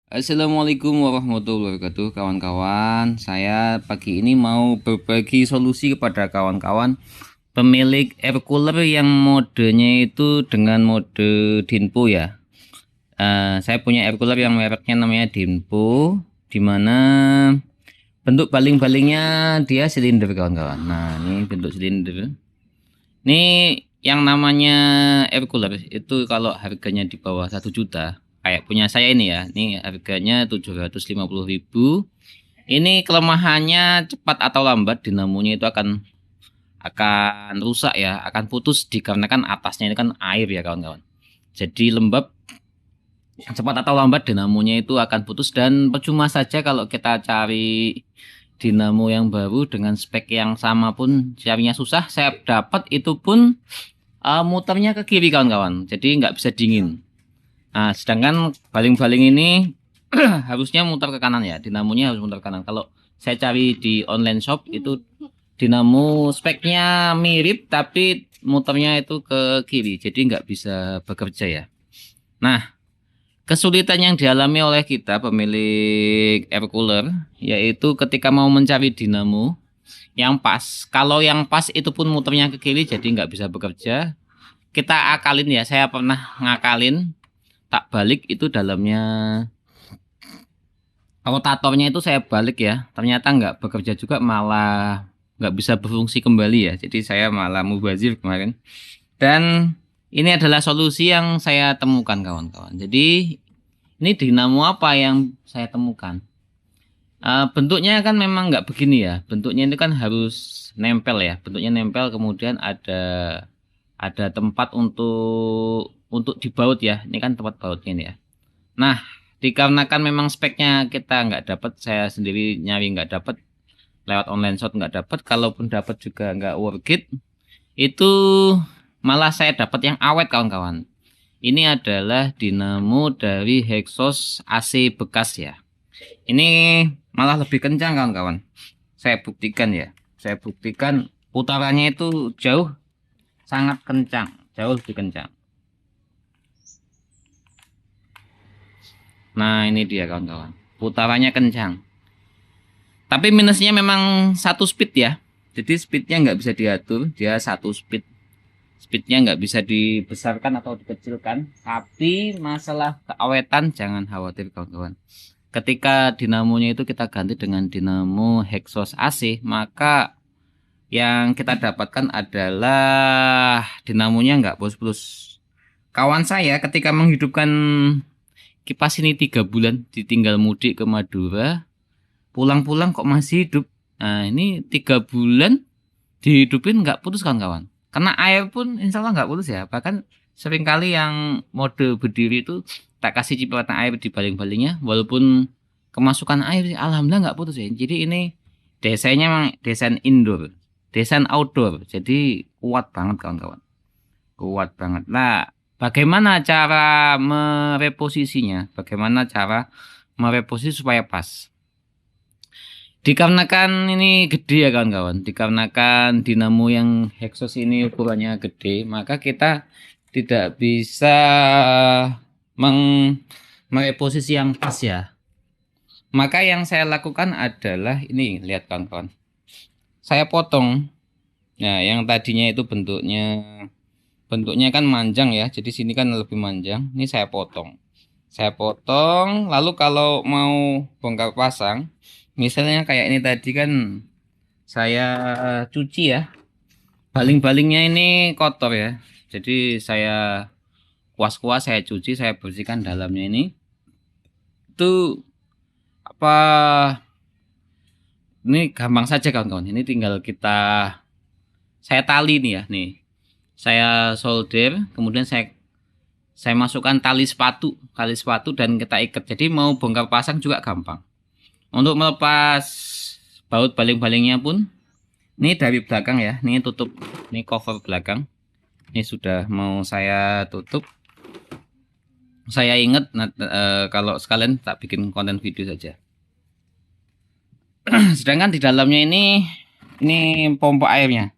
Assalamualaikum warahmatullahi wabarakatuh kawan-kawan. Saya pagi ini mau berbagi solusi kepada kawan-kawan pemilik air cooler yang modenya itu dengan mode Dinpo ya. Saya punya air cooler yang mereknya namanya Dinpo, dimana bentuk baling-balingnya dia silinder kawan-kawan. Nah, ini bentuk silinder. Ini yang namanya air cooler itu kalau harganya di bawah 1 juta, kayak punya saya ini ya, ini harganya 750.000. Ini kelemahannya cepat atau lambat dinamonya itu akan rusak ya, akan putus dikarenakan atasnya ini kan air ya kawan-kawan. Jadi lembab, cepat atau lambat dinamonya itu akan putus dan percuma saja kalau kita cari dinamo yang baru dengan spek yang sama pun carinya susah. Saya dapat itu pun muternya ke kiri kawan-kawan, jadi nggak bisa dingin. Nah, sedangkan baling-baling ini harusnya muter ke kanan ya, dinamonya harus muter ke kanan. Kalau saya cari di online shop itu dinamo speknya mirip tapi muternya itu ke kiri, jadi nggak bisa bekerja ya. Nah, kesulitan yang dialami oleh kita pemilik air cooler yaitu ketika mau mencari dinamo yang pas. Kalau yang pas itu pun muternya ke kiri jadi nggak bisa bekerja. Kita akalin ya, saya pernah ngakalin, tak balik itu dalamnya rotatornya itu saya balik ya, ternyata nggak bekerja juga, malah nggak bisa berfungsi kembali ya, jadi saya malah mubazir kemarin. Dan ini adalah solusi yang saya temukan kawan-kawan. Jadi ini dinamo apa yang saya temukan? Bentuknya kan memang nggak begini ya, bentuknya ini kan harus nempel ya, bentuknya nempel, kemudian ada tempat untuk dibaut ya, ini kan tempat bautnya ini ya. Nah, dikarenakan memang speknya kita nggak dapat, saya sendiri nyari nggak dapat, lewat online shop nggak dapat, kalaupun dapat juga nggak worth it. Itu malah saya dapat yang awet kawan-kawan. Ini adalah dinamo dari Hexos AC bekas ya. Ini malah lebih kencang kawan-kawan. Saya buktikan ya. Saya buktikan putarannya itu sangat kencang, jauh lebih kencang. Nah, ini dia kawan-kawan. Putarannya kencang. Tapi minusnya memang satu speed ya. Jadi speednya nggak bisa diatur, dia satu speed. Speednya nggak bisa dibesarkan atau dikecilkan. Tapi masalah keawetan jangan khawatir kawan-kawan. Ketika dinamonya itu kita ganti dengan dinamo Hexos AC, maka yang kita dapatkan adalah dinamonya nggak boros-boros. Kawan saya ketika menghidupkan kipas ini 3 bulan, ditinggal mudik ke Madura, pulang-pulang kok masih hidup. Nah, ini 3 bulan dihidupin nggak putus kawan-kawan. Karena air pun insya Allah nggak putus ya. Bahkan seringkali yang mode berdiri itu tak kasih cipratan air di baling-balingnya, walaupun kemasukan air alhamdulillah nggak putus ya. Jadi ini desainnya memang desain indoor, desain outdoor. Jadi kuat banget kawan-kawan. Kuat banget. Nah, bagaimana cara mereposisinya? Bagaimana cara mereposisi supaya pas? Dikarenakan ini gede ya kawan-kawan, dikarenakan dinamo yang Hexos ini ukurannya gede, maka kita tidak bisa mereposisi yang pas ya. Maka yang saya lakukan adalah ini, lihat kawan-kawan. Saya potong. Nah, yang tadinya itu bentuknya kan manjang ya, jadi sini kan lebih manjang. Ini saya potong. Saya potong, lalu kalau mau bongkar pasang, misalnya kayak ini tadi kan saya cuci ya. Baling-balingnya ini kotor ya. Jadi saya kuas-kuas, saya cuci, saya bersihkan dalamnya ini. Itu apa? Ini gampang saja kawan-kawan. Ini tinggal saya tali nih ya, nih. Saya solder, kemudian saya masukkan tali sepatu dan kita ikat. Jadi mau bongkar pasang juga gampang. Untuk melepas baut baling-balingnya pun ini dari belakang ya, ini tutup, ini cover belakang. Ini sudah mau saya tutup. Saya ingat kalau sekalian tak bikin konten video saja. Sedangkan di dalamnya ini pompa airnya.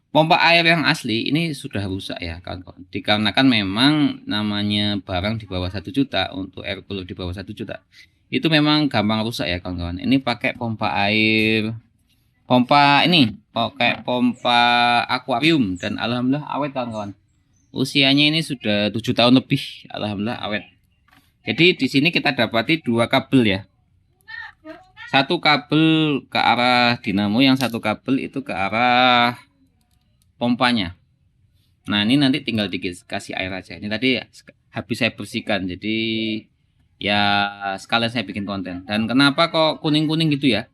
Pompa air yang asli ini sudah rusak ya kawan-kawan. Dikarenakan memang namanya barang di bawah 1 juta, untuk air cooler di bawah 1 juta itu memang gampang rusak ya kawan-kawan. Ini pakai pompa air, pompa ini pakai pompa akuarium, dan alhamdulillah awet kawan-kawan. Usianya ini sudah 7 tahun lebih, alhamdulillah awet. Jadi di sini kita dapati dua kabel ya. Satu kabel ke arah dinamo, yang satu kabel itu ke arah pompanya. Nah, ini nanti tinggal dikasih air aja. Ini tadi habis saya bersihkan. Jadi ya sekalian saya bikin konten. Dan kenapa kok kuning-kuning gitu ya?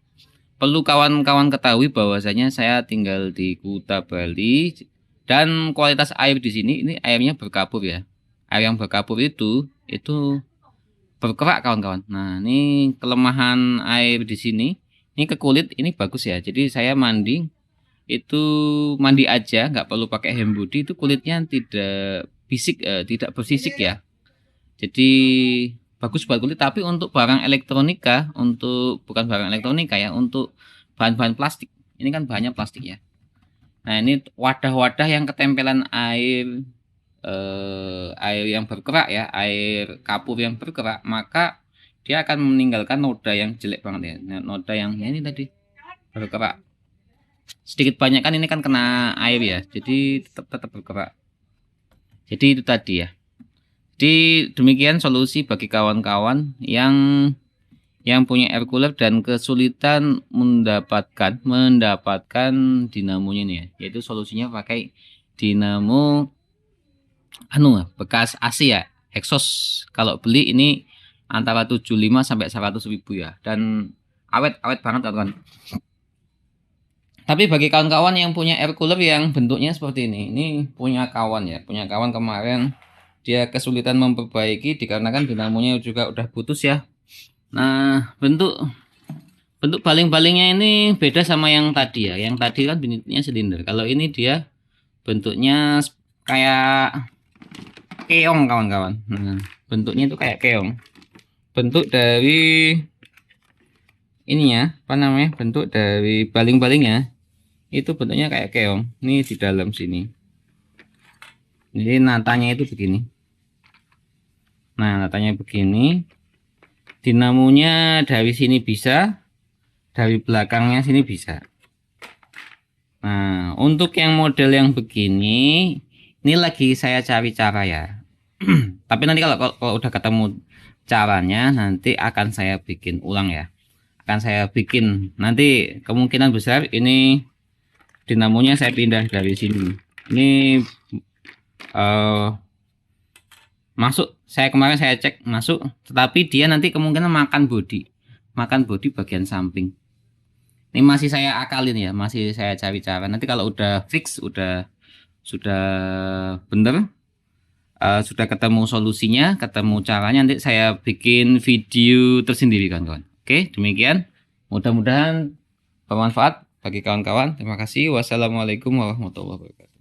Perlu kawan-kawan ketahui bahwasanya saya tinggal di Kuta Bali, dan kualitas air di sini ini airnya berkapur ya. Air yang berkapur itu berkerak kawan-kawan. Nah, ini kelemahan air di sini. Ini ke kulit ini bagus ya. Jadi saya mandi itu mandi aja, nggak perlu pakai hand body, itu kulitnya tidak tidak bersisik ya. Jadi bagus buat kulit. Tapi untuk barang elektronika, bukan barang elektronika ya, untuk bahan-bahan plastik, ini kan bahannya plastik ya. Nah, ini wadah-wadah yang ketempelan air yang berkerak ya, air kapur yang berkerak, maka dia akan meninggalkan noda yang jelek banget ya. Noda yang ya ini tadi berkerak sedikit banyak kan, ini kan kena air ya, jadi tetap bergerak. Jadi itu tadi ya. Jadi demikian solusi bagi kawan-kawan yang punya air cooler dan kesulitan mendapatkan dinamonya nih ya. Yaitu solusinya pakai dinamo bekas AC ya, exhaust. Kalau beli ini antara 75 sampai 100 ribu ya, dan awet banget teman-teman. Tapi bagi kawan-kawan yang punya air cooler yang bentuknya seperti ini punya kawan kemarin dia kesulitan memperbaiki dikarenakan dinamonya juga udah putus ya. Nah, bentuk baling-balingnya ini beda sama yang tadi ya. Yang tadi kan bentuknya silinder. Kalau ini dia bentuknya kayak keong kawan-kawan. Nah, bentuknya itu kayak keong. Bentuk dari ininya, bentuk dari baling-balingnya itu bentuknya kayak keong. Ini di dalam sini. Jadi natanya itu begini. Nah, natanya begini. Dinamonya dari sini bisa, dari belakangnya sini bisa. Nah, untuk yang model yang begini, ini lagi saya cari cara ya. Tapi nanti kalau udah ketemu caranya, nanti akan saya bikin ulang ya. Nanti kemungkinan besar ini dinamonya saya pindah dari sini. Ini kemarin saya cek masuk, tetapi dia nanti kemungkinan makan bodi bagian samping. Ini masih saya akalin ya, masih saya cari cara. Nanti kalau udah fix, sudah bener, sudah ketemu solusinya, ketemu caranya, nanti saya bikin video tersendiri kawan-kawan. Oke, demikian. Mudah-mudahan bermanfaat bagi kawan-kawan. Terima kasih. Wassalamualaikum warahmatullahi wabarakatuh.